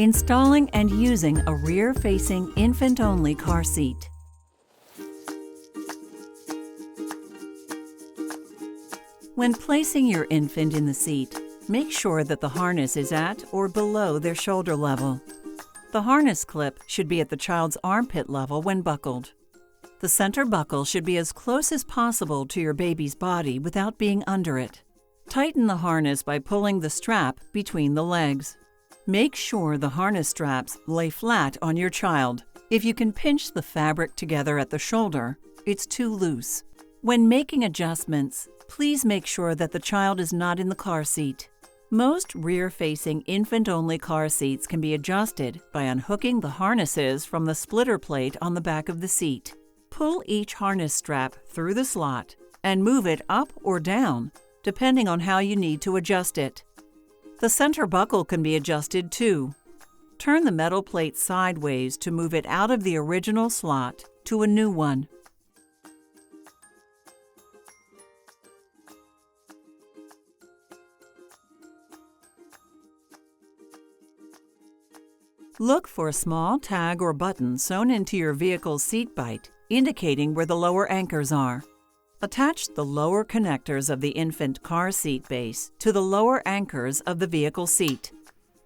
Installing and using a rear-facing infant-only car seat. When placing your infant in the seat, make sure that the harness is at or below their shoulder level. The harness clip should be at the child's armpit level when buckled. The center buckle should be as close as possible to your baby's body without being under it. Tighten the harness by pulling the strap between the legs. Make sure the harness straps lay flat on your child. If you can pinch the fabric together at the shoulder, it's too loose. When making adjustments, please make sure that the child is not in the car seat. Most rear-facing infant-only car seats can be adjusted by unhooking the harnesses from the splitter plate on the back of the seat. Pull each harness strap through the slot and move it up or down, depending on how you need to adjust it. The center buckle can be adjusted too. Turn the metal plate sideways to move it out of the original slot to a new one. Look for a small tag or button sewn into your vehicle's seat bite, indicating where the lower anchors are. Attach the lower connectors of the infant car seat base to the lower anchors of the vehicle seat.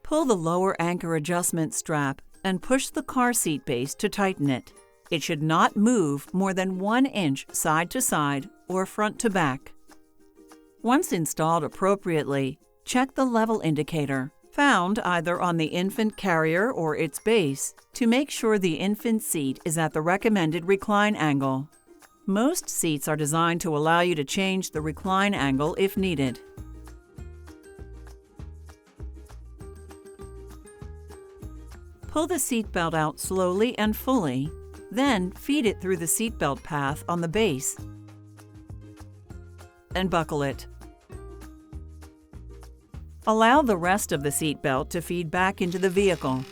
Pull the lower anchor adjustment strap and push the car seat base to tighten it. It should not move more than 1 inch side to side or front to back. Once installed appropriately, check the level indicator, found either on the infant carrier or its base, to make sure the infant seat is at the recommended recline angle. Most seats are designed to allow you to change the recline angle if needed. Pull the seat belt out slowly and fully, then feed it through the seat belt path on the base and buckle it. Allow the rest of the seat belt to feed back into the vehicle.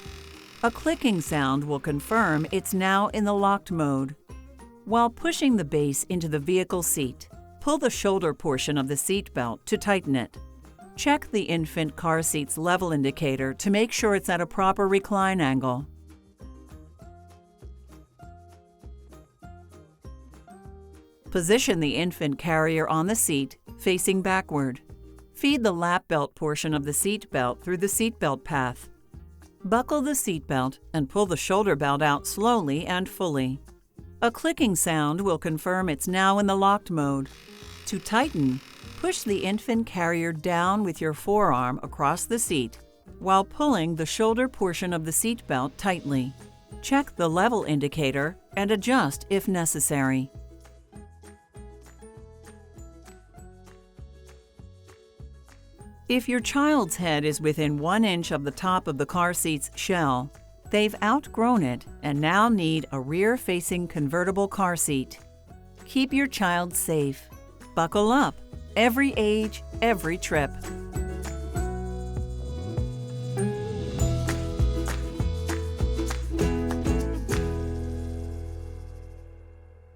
A clicking sound will confirm it's now in the locked mode. While pushing the base into the vehicle seat, pull the shoulder portion of the seat belt to tighten it. Check the infant car seat's level indicator to make sure it's at a proper recline angle. Position the infant carrier on the seat, facing backward. Feed the lap belt portion of the seat belt through the seat belt path. Buckle the seat belt and pull the shoulder belt out slowly and fully. A clicking sound will confirm it's now in the locked mode. To tighten, push the infant carrier down with your forearm across the seat while pulling the shoulder portion of the seat belt tightly. Check the level indicator and adjust if necessary. If your child's head is within 1 inch of the top of the car seat's shell, they've outgrown it and now need a rear-facing convertible car seat. Keep your child safe. Buckle up. Every age, every trip.